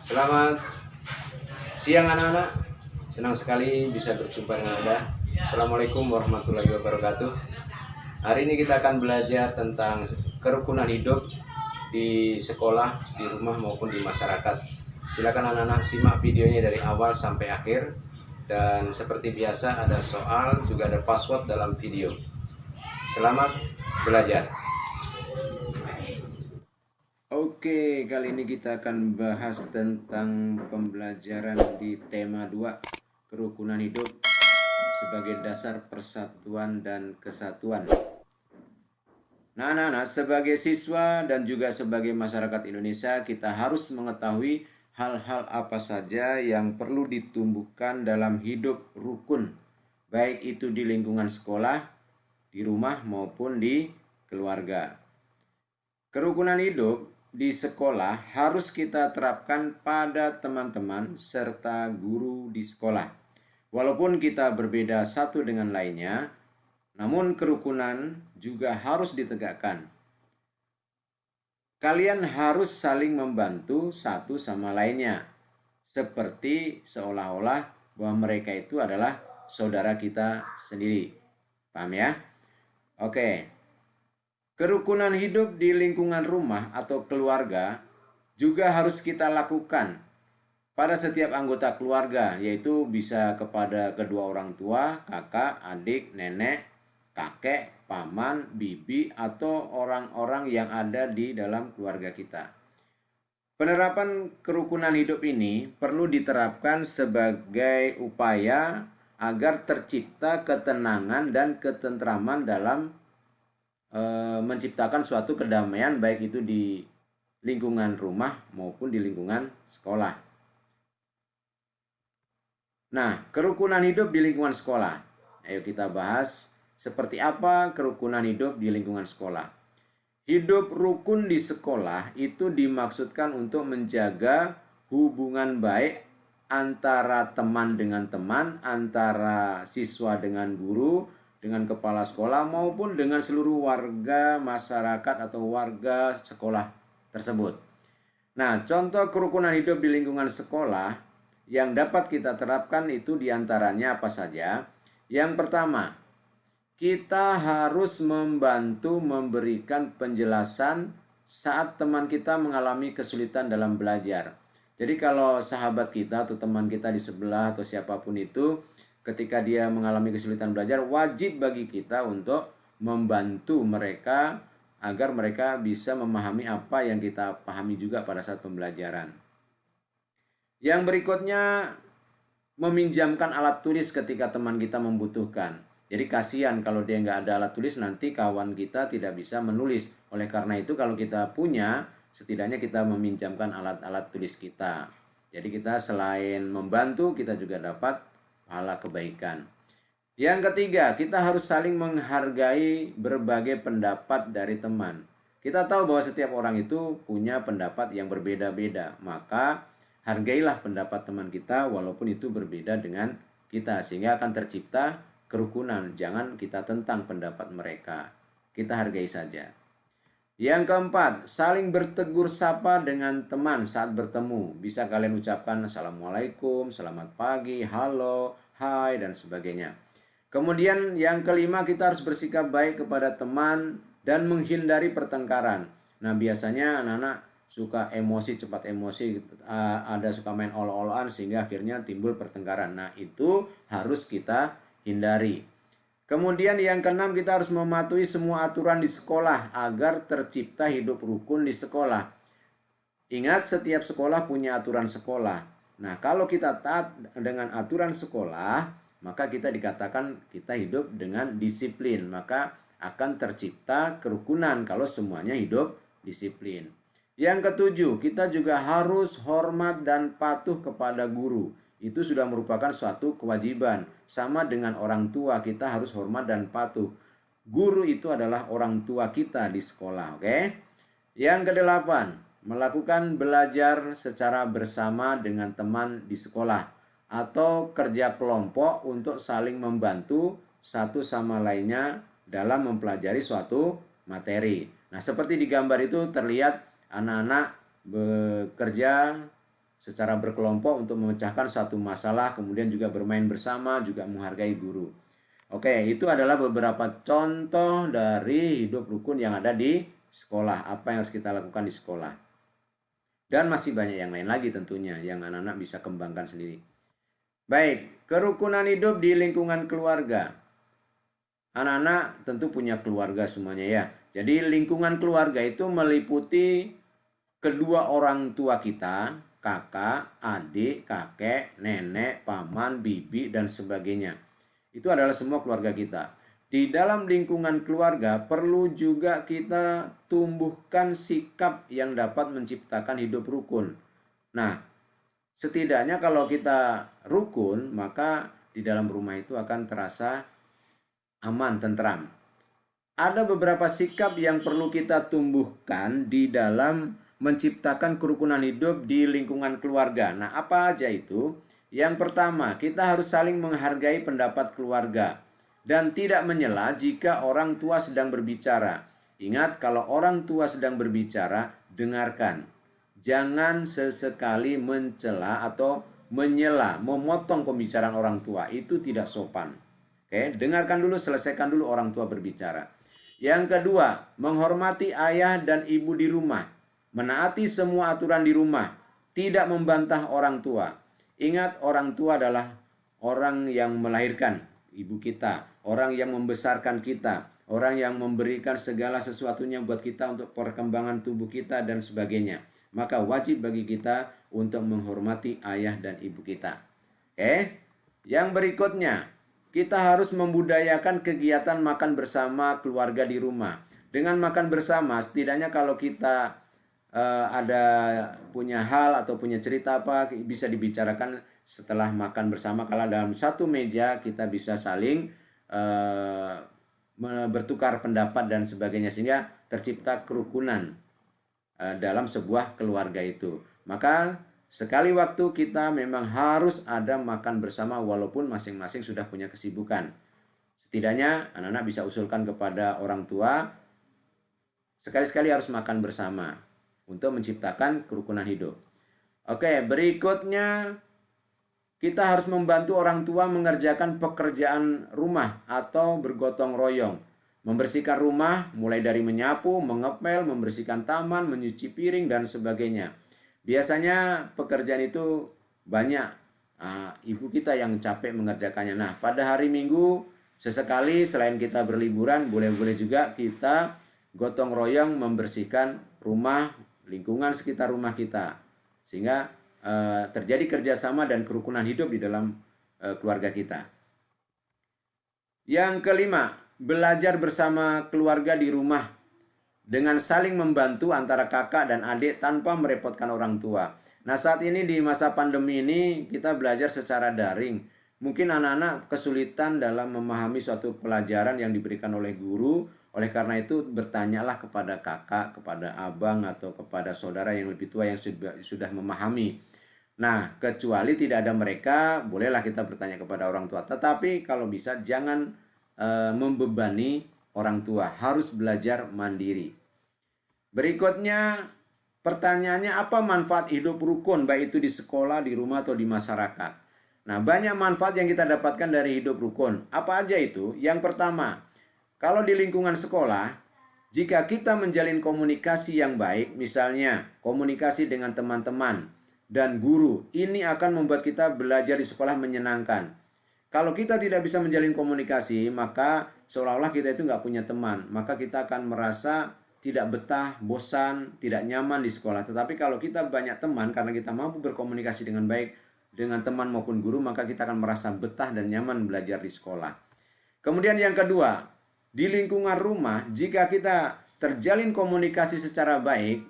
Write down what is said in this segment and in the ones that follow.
Selamat siang anak-anak. Senang sekali bisa berjumpa dengan Anda. Assalamualaikum warahmatullahi wabarakatuh. Hari ini kita akan belajar tentang kerukunan hidup di sekolah, di rumah maupun di masyarakat. Silakan anak-anak simak videonya dari awal sampai akhir. Dan seperti biasa ada soal, juga ada password dalam video. Selamat belajar. Oke, kali ini kita akan bahas tentang pembelajaran di tema 2, kerukunan hidup sebagai dasar persatuan dan kesatuan. Nah, anak-anak, sebagai siswa dan juga sebagai masyarakat Indonesia, kita harus mengetahui hal-hal apa saja yang perlu ditumbuhkan dalam hidup rukun, baik itu di lingkungan sekolah, di rumah maupun di keluarga. Kerukunan hidup di sekolah harus kita terapkan pada teman-teman serta guru di sekolah. Walaupun kita berbeda satu dengan lainnya, namun kerukunan juga harus ditegakkan. Kalian harus saling membantu satu sama lainnya, seperti seolah-olah bahwa mereka itu adalah saudara kita sendiri. Paham ya? Oke. Kerukunan hidup di lingkungan rumah atau keluarga juga harus kita lakukan pada setiap anggota keluarga, yaitu bisa kepada kedua orang tua, kakak, adik, nenek, kakek, paman, bibi, atau orang-orang yang ada di dalam keluarga kita. Penerapan kerukunan hidup ini perlu diterapkan sebagai upaya agar tercipta ketenangan dan ketentraman dalam menciptakan suatu kedamaian, baik itu di lingkungan rumah maupun di lingkungan sekolah. Nah, kerukunan hidup di lingkungan sekolah. Ayo kita bahas seperti apa kerukunan hidup di lingkungan sekolah. Hidup rukun di sekolah itu dimaksudkan untuk menjaga hubungan baik antara teman dengan teman, antara siswa dengan guru, dengan kepala sekolah maupun dengan seluruh warga masyarakat atau warga sekolah tersebut. Nah, contoh kerukunan hidup di lingkungan sekolah yang dapat kita terapkan itu diantaranya apa saja? Yang pertama, kita harus membantu memberikan penjelasan saat teman kita mengalami kesulitan dalam belajar. Jadi kalau sahabat kita atau teman kita di sebelah atau siapapun itu, ketika dia mengalami kesulitan belajar, wajib bagi kita untuk membantu mereka agar mereka bisa memahami apa yang kita pahami juga pada saat pembelajaran. Yang berikutnya, meminjamkan alat tulis ketika teman kita membutuhkan. Jadi kasihan kalau dia nggak ada alat tulis, nanti kawan kita tidak bisa menulis. Oleh karena itu kalau kita punya, setidaknya kita meminjamkan alat-alat tulis kita. Jadi kita selain membantu, kita juga dapat pahala kebaikan. Yang ketiga, kita harus saling menghargai berbagai pendapat dari teman. Kita tahu bahwa setiap orang itu punya pendapat yang berbeda-beda, maka hargailah pendapat teman kita walaupun itu berbeda dengan kita, sehingga akan tercipta kerukunan. Jangan kita tentang pendapat mereka, kita hargai saja. Yang keempat, saling bertegur sapa dengan teman saat bertemu. Bisa kalian ucapkan assalamualaikum, selamat pagi, halo, hai, dan sebagainya. Kemudian yang kelima, kita harus bersikap baik kepada teman dan menghindari pertengkaran. Nah, biasanya anak-anak suka emosi, cepat emosi, ada suka main ol-olan sehingga akhirnya timbul pertengkaran. Nah, itu harus kita hindari. Kemudian yang keenam, kita harus mematuhi semua aturan di sekolah agar tercipta hidup rukun di sekolah. Ingat, setiap sekolah punya aturan sekolah. Nah, kalau kita taat dengan aturan sekolah, maka kita dikatakan kita hidup dengan disiplin. Maka akan tercipta kerukunan kalau semuanya hidup disiplin. Yang ketujuh, kita juga harus hormat dan patuh kepada guru. Itu sudah merupakan suatu kewajiban. Sama dengan orang tua, kita harus hormat dan patuh. Guru itu adalah orang tua kita di sekolah, oke? Yang kedelapan, melakukan belajar secara bersama dengan teman di sekolah atau kerja kelompok untuk saling membantu satu sama lainnya dalam mempelajari suatu materi. Nah, seperti di gambar itu terlihat anak-anak bekerja secara berkelompok untuk memecahkan satu masalah, kemudian juga bermain bersama, juga menghargai guru. Oke, itu adalah beberapa contoh dari hidup rukun yang ada di sekolah. Apa yang harus kita lakukan di sekolah. Dan masih banyak yang lain lagi tentunya yang anak-anak bisa kembangkan sendiri. Baik, kerukunan hidup di lingkungan keluarga. Anak-anak tentu punya keluarga semuanya ya. Jadi lingkungan keluarga itu meliputi kedua orang tua kita, kakak, adik, kakek, nenek, paman, bibi, dan sebagainya. Itu adalah semua keluarga kita. Di dalam lingkungan keluarga perlu juga kita tumbuhkan sikap yang dapat menciptakan hidup rukun. Nah, setidaknya kalau kita rukun, maka di dalam rumah itu akan terasa aman, tentram. Ada beberapa sikap yang perlu kita tumbuhkan di dalam menciptakan kerukunan hidup di lingkungan keluarga. Nah, apa aja itu? Yang pertama, kita harus saling menghargai pendapat keluarga dan tidak menyela jika orang tua sedang berbicara. Ingat, kalau orang tua sedang berbicara, dengarkan. Jangan sesekali mencela atau menyela, memotong pembicaraan orang tua. Itu tidak sopan. Oke, dengarkan dulu, selesaikan dulu orang tua berbicara. Yang kedua, menghormati ayah dan ibu di rumah. Menaati semua aturan di rumah. Tidak membantah orang tua. Ingat, orang tua adalah orang yang melahirkan ibu kita. Orang yang membesarkan kita. Orang yang memberikan segala sesuatunya buat kita untuk perkembangan tubuh kita dan sebagainya. Maka wajib bagi kita untuk menghormati ayah dan ibu kita. Oke? Yang berikutnya, kita harus membudayakan kegiatan makan bersama keluarga di rumah. Dengan makan bersama, setidaknya kalau kita ada punya hal atau punya cerita apa, bisa dibicarakan setelah makan bersama. Kalau dalam satu meja kita bisa saling bertukar pendapat dan sebagainya, sehingga tercipta kerukunan dalam sebuah keluarga itu. Maka sekali waktu kita memang harus ada makan bersama walaupun masing-masing sudah punya kesibukan. Setidaknya anak-anak bisa usulkan kepada orang tua, sekali-sekali harus makan bersama untuk menciptakan kerukunan hidup. Oke, berikutnya kita harus membantu orang tua mengerjakan pekerjaan rumah atau bergotong royong. Membersihkan rumah mulai dari menyapu, mengepel, membersihkan taman, menyuci piring, dan sebagainya. Biasanya pekerjaan itu banyak ibu kita yang capek mengerjakannya. Nah, pada hari Minggu sesekali selain kita berliburan, boleh-boleh juga kita gotong royong membersihkan rumah, lingkungan sekitar rumah kita. Sehingga terjadi kerjasama dan kerukunan hidup di dalam keluarga kita. Yang kelima, belajar bersama keluarga di rumah dengan saling membantu antara kakak dan adik tanpa merepotkan orang tua. Nah, saat ini di masa pandemi ini kita belajar secara daring. Mungkin anak-anak kesulitan dalam memahami suatu pelajaran yang diberikan oleh guru. Oleh karena itu bertanyalah kepada kakak, kepada abang, atau kepada saudara yang lebih tua yang sudah memahami. Nah, kecuali tidak ada mereka, bolehlah kita bertanya kepada orang tua. Tetapi kalau bisa jangan membebani orang tua, harus belajar mandiri. Berikutnya, pertanyaannya, apa manfaat hidup rukun baik itu di sekolah, di rumah, atau di masyarakat? Nah, banyak manfaat yang kita dapatkan dari hidup rukun. Apa aja itu? Yang pertama, kalau di lingkungan sekolah, jika kita menjalin komunikasi yang baik, misalnya komunikasi dengan teman-teman dan guru, ini akan membuat kita belajar di sekolah menyenangkan. Kalau kita tidak bisa menjalin komunikasi, maka seolah-olah kita itu nggak punya teman. Maka kita akan merasa tidak betah, bosan, tidak nyaman di sekolah. Tetapi kalau kita banyak teman, karena kita mampu berkomunikasi dengan baik dengan teman maupun guru, maka kita akan merasa betah dan nyaman belajar di sekolah. Kemudian yang kedua, di lingkungan rumah, jika kita terjalin komunikasi secara baik,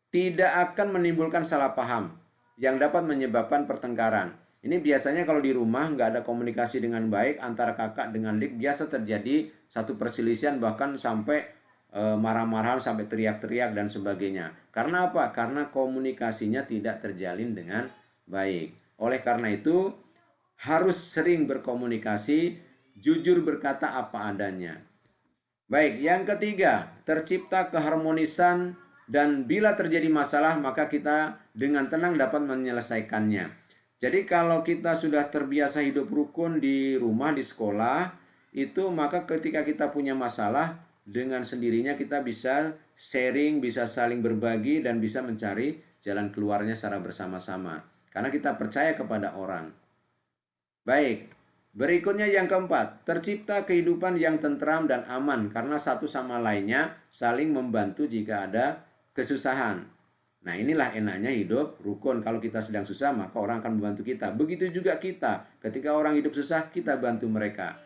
tidak akan menimbulkan salah paham yang dapat menyebabkan pertengkaran. Ini biasanya kalau di rumah nggak ada komunikasi dengan baik antara kakak dengan adik, biasa terjadi satu perselisihan bahkan sampai marah-marahan, sampai teriak-teriak dan sebagainya. Karena apa? Karena komunikasinya tidak terjalin dengan baik. Oleh karena itu harus sering berkomunikasi, jujur berkata apa adanya. Baik, yang ketiga, tercipta keharmonisan dan bila terjadi masalah maka kita dengan tenang dapat menyelesaikannya. Jadi kalau kita sudah terbiasa hidup rukun di rumah, di sekolah, itu maka ketika kita punya masalah dengan sendirinya kita bisa sharing, bisa saling berbagi dan bisa mencari jalan keluarnya secara bersama-sama. Karena kita percaya kepada orang. Baik, berikutnya yang keempat, tercipta kehidupan yang tentram dan aman karena satu sama lainnya saling membantu jika ada kesusahan. Nah, inilah enaknya hidup rukun. Kalau kita sedang susah, maka orang akan membantu kita. Begitu juga kita, ketika orang hidup susah, kita bantu mereka.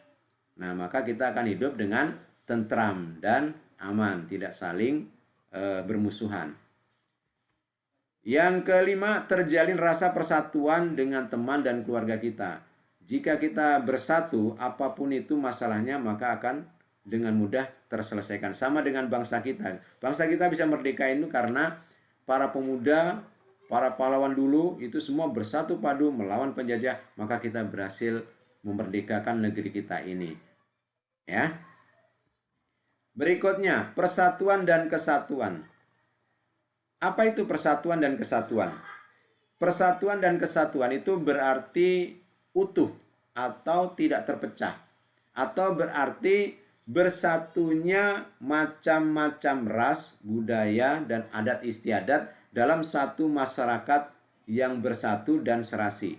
Nah, maka kita akan hidup dengan tentram dan aman, tidak saling bermusuhan. Yang kelima, terjalin rasa persatuan dengan teman dan keluarga kita. Jika kita bersatu, apapun itu masalahnya, maka akan dengan mudah terselesaikan. Sama dengan bangsa kita. Bangsa kita bisa merdeka itu karena para pemuda, para pahlawan dulu, itu semua bersatu padu melawan penjajah. Maka kita berhasil memerdekakan negeri kita ini. Ya. Berikutnya, persatuan dan kesatuan. Apa itu persatuan dan kesatuan? Persatuan dan kesatuan itu berarti utuh atau tidak terpecah, atau berarti bersatunya macam-macam ras, budaya, dan adat istiadat dalam satu masyarakat yang bersatu dan serasi.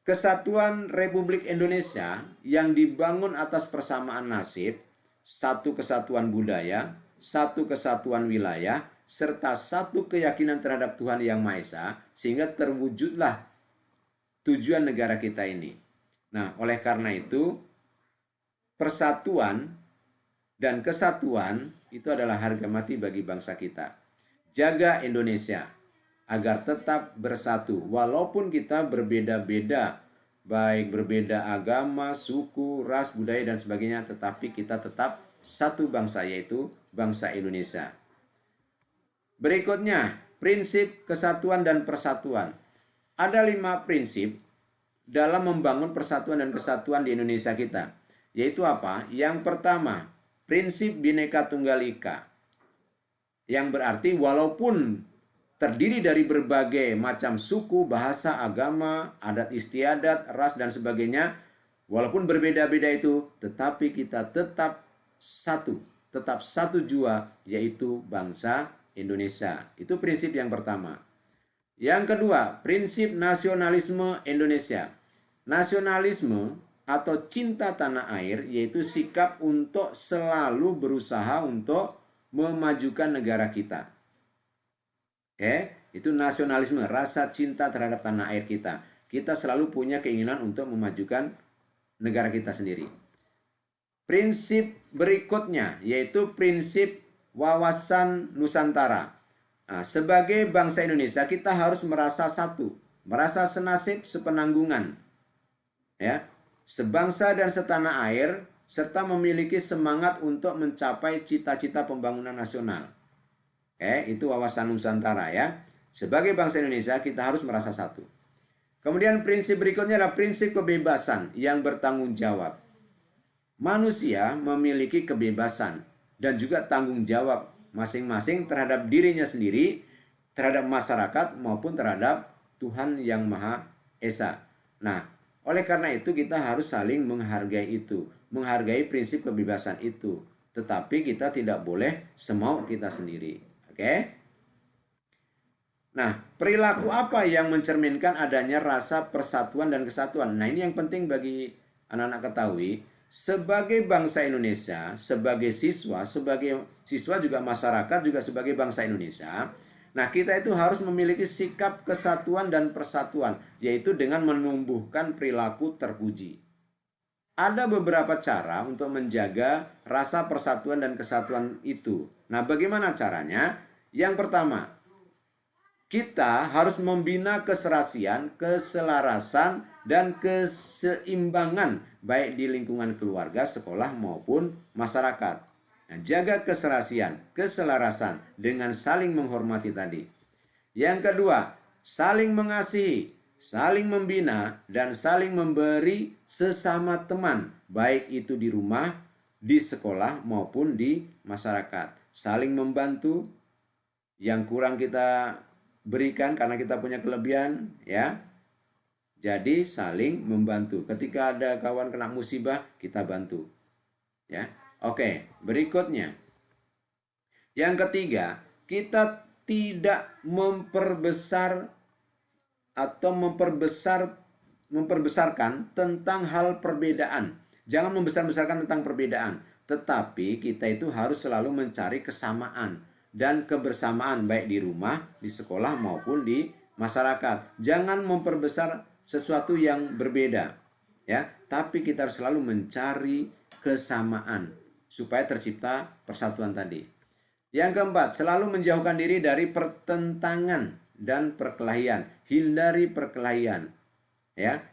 Kesatuan Republik Indonesia yang dibangun atas persamaan nasib, satu kesatuan budaya, satu kesatuan wilayah, serta satu keyakinan terhadap Tuhan Yang Maha Esa, sehingga terwujudlah tujuan negara kita ini. Nah, oleh karena itu, persatuan dan kesatuan itu adalah harga mati bagi bangsa kita. Jaga Indonesia agar tetap bersatu, walaupun kita berbeda-beda, baik berbeda agama, suku, ras, budaya, dan sebagainya, tetapi kita tetap satu bangsa, yaitu bangsa Indonesia. Berikutnya, prinsip kesatuan dan persatuan. Ada 5 prinsip dalam membangun persatuan dan kesatuan di Indonesia kita. Yaitu apa? Yang pertama, prinsip Bhinneka Tunggal Ika. Yang berarti walaupun terdiri dari berbagai macam suku, bahasa, agama, adat istiadat, ras, dan sebagainya, walaupun berbeda-beda itu, tetapi kita tetap satu jua, yaitu bangsa Indonesia. Itu prinsip yang pertama. Yang kedua, prinsip nasionalisme Indonesia. Nasionalisme atau cinta tanah air yaitu sikap untuk selalu berusaha untuk memajukan negara kita. Oke, itu nasionalisme, rasa cinta terhadap tanah air kita. Kita selalu punya keinginan untuk memajukan negara kita sendiri. Prinsip berikutnya yaitu prinsip wawasan Nusantara. Nah, sebagai bangsa Indonesia kita harus merasa satu, merasa senasib sepenanggungan, ya, sebangsa dan setanah air, serta memiliki semangat untuk mencapai cita-cita pembangunan nasional. Itu wawasan Nusantara, ya. Sebagai bangsa Indonesia kita harus merasa satu. Kemudian prinsip berikutnya adalah prinsip kebebasan yang bertanggung jawab. Manusia memiliki kebebasan dan juga tanggung jawab masing-masing terhadap dirinya sendiri, terhadap masyarakat maupun terhadap Tuhan Yang Maha Esa. Nah, oleh karena itu kita harus saling menghargai itu, menghargai prinsip kebebasan itu. Tetapi kita tidak boleh semau kita sendiri. Oke? Nah, perilaku apa yang mencerminkan adanya rasa persatuan dan kesatuan? Nah, ini yang penting bagi anak-anak ketahui. Sebagai bangsa Indonesia, sebagai siswa juga masyarakat, juga sebagai bangsa Indonesia, nah kita itu harus memiliki sikap kesatuan dan persatuan, yaitu dengan menumbuhkan perilaku terpuji. Ada beberapa cara untuk menjaga rasa persatuan dan kesatuan itu. Nah, bagaimana caranya? Yang pertama, kita harus membina keserasian, keselarasan, dan keseimbangan baik di lingkungan keluarga, sekolah, maupun masyarakat. Nah, jaga keserasian, keselarasan dengan saling menghormati tadi. Yang kedua, saling mengasihi, saling membina, dan saling memberi sesama teman, baik itu di rumah, di sekolah, maupun di masyarakat. Saling membantu, yang kurang kita berikan karena kita punya kelebihan, ya. Jadi saling membantu. Ketika ada kawan kena musibah, kita bantu. Ya. Oke, berikutnya. Yang ketiga, kita tidak memperbesarkan tentang hal perbedaan. Jangan membesar-besarkan tentang perbedaan, tetapi kita itu harus selalu mencari kesamaan dan kebersamaan baik di rumah, di sekolah maupun di masyarakat. Jangan memperbesar sesuatu yang berbeda, ya. Tapi kita harus selalu mencari kesamaan supaya tercipta persatuan tadi. Yang keempat, selalu menjauhkan diri dari pertentangan dan perkelahian. Hindari perkelahian, ya.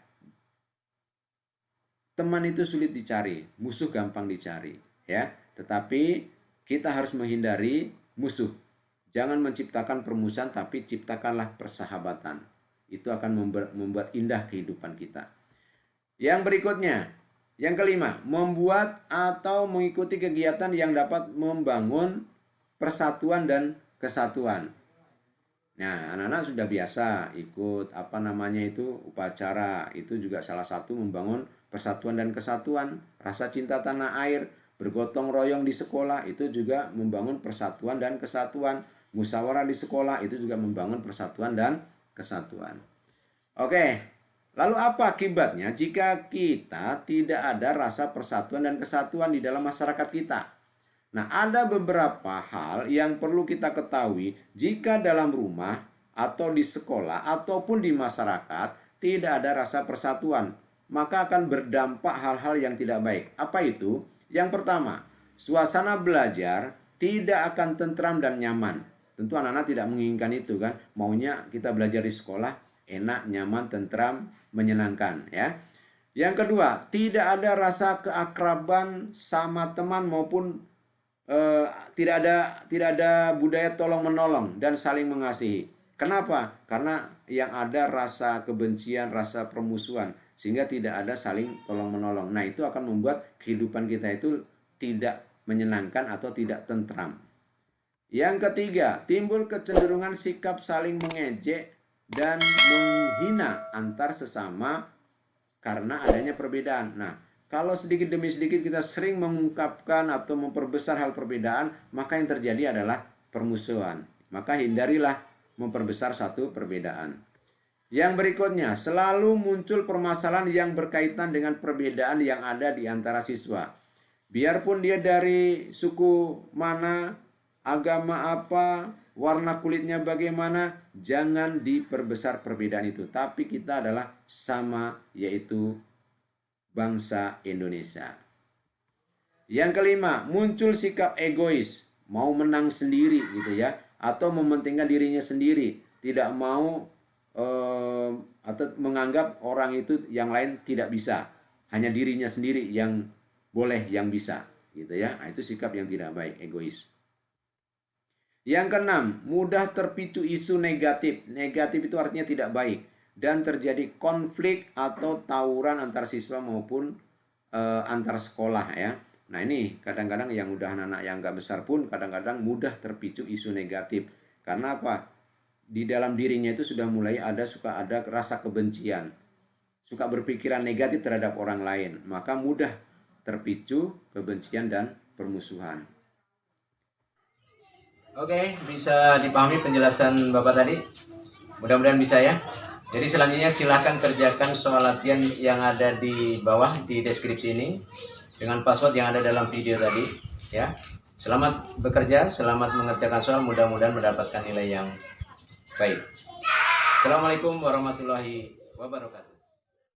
Teman itu sulit dicari, musuh gampang dicari, ya. Tetapi kita harus menghindari musuh. Jangan menciptakan permusuhan, tapi ciptakanlah persahabatan. Itu akan membuat indah kehidupan kita. Yang berikutnya, yang kelima, membuat atau mengikuti kegiatan yang dapat membangun persatuan dan kesatuan. Nah, anak-anak sudah biasa ikut upacara. Itu juga salah satu membangun persatuan dan kesatuan. Rasa cinta tanah air, bergotong royong di sekolah, itu juga membangun persatuan dan kesatuan. Musyawarah di sekolah, itu juga membangun persatuan dan kesatuan. Oke, lalu apa akibatnya jika kita tidak ada rasa persatuan dan kesatuan di dalam masyarakat kita? Nah, ada beberapa hal yang perlu kita ketahui jika dalam rumah atau di sekolah ataupun di masyarakat tidak ada rasa persatuan, maka akan berdampak hal-hal yang tidak baik. Apa itu? Yang pertama, suasana belajar tidak akan tentram dan nyaman. Tentu anak-anak tidak menginginkan itu kan. Maunya kita belajar di sekolah enak, nyaman, tentram, menyenangkan, ya. Yang kedua, tidak ada rasa keakraban sama teman maupun tidak ada budaya tolong-menolong dan saling mengasihi. Kenapa? Karena yang ada rasa kebencian, rasa permusuhan, sehingga tidak ada saling tolong-menolong. Nah, itu akan membuat kehidupan kita itu tidak menyenangkan atau tidak tentram. Yang ketiga, timbul kecenderungan sikap saling mengejek dan menghina antar sesama karena adanya perbedaan. Nah, kalau sedikit demi sedikit kita sering mengungkapkan atau memperbesar hal perbedaan, maka yang terjadi adalah permusuhan. Maka hindarilah memperbesar satu perbedaan. Yang berikutnya, selalu muncul permasalahan yang berkaitan dengan perbedaan yang ada di antara siswa. Biarpun dia dari suku mana, agama apa, warna kulitnya bagaimana, jangan diperbesar perbedaan itu. Tapi kita adalah sama, yaitu bangsa Indonesia. Yang kelima, muncul sikap egois, mau menang sendiri gitu ya, atau mementingkan dirinya sendiri, tidak mau atau menganggap orang itu yang lain tidak bisa, hanya dirinya sendiri yang boleh, yang bisa gitu ya. Nah, itu sikap yang tidak baik, egois. Yang keenam, mudah terpicu isu negatif. Negatif itu artinya tidak baik dan terjadi konflik atau tawuran antar siswa maupun antar sekolah ya. Nah, ini kadang-kadang yang udah anak-anak yang nggak besar pun kadang-kadang mudah terpicu isu negatif. Karena apa? Di dalam dirinya itu sudah mulai suka ada rasa kebencian, suka berpikiran negatif terhadap orang lain, maka mudah terpicu kebencian dan permusuhan. Oke, bisa dipahami penjelasan Bapak tadi? Mudah-mudahan bisa ya. Jadi selanjutnya silahkan kerjakan soal latihan yang ada di bawah di deskripsi ini dengan password yang ada dalam video tadi ya. Selamat bekerja, selamat mengerjakan soal, mudah-mudahan mendapatkan nilai yang baik. Assalamualaikum warahmatullahi wabarakatuh.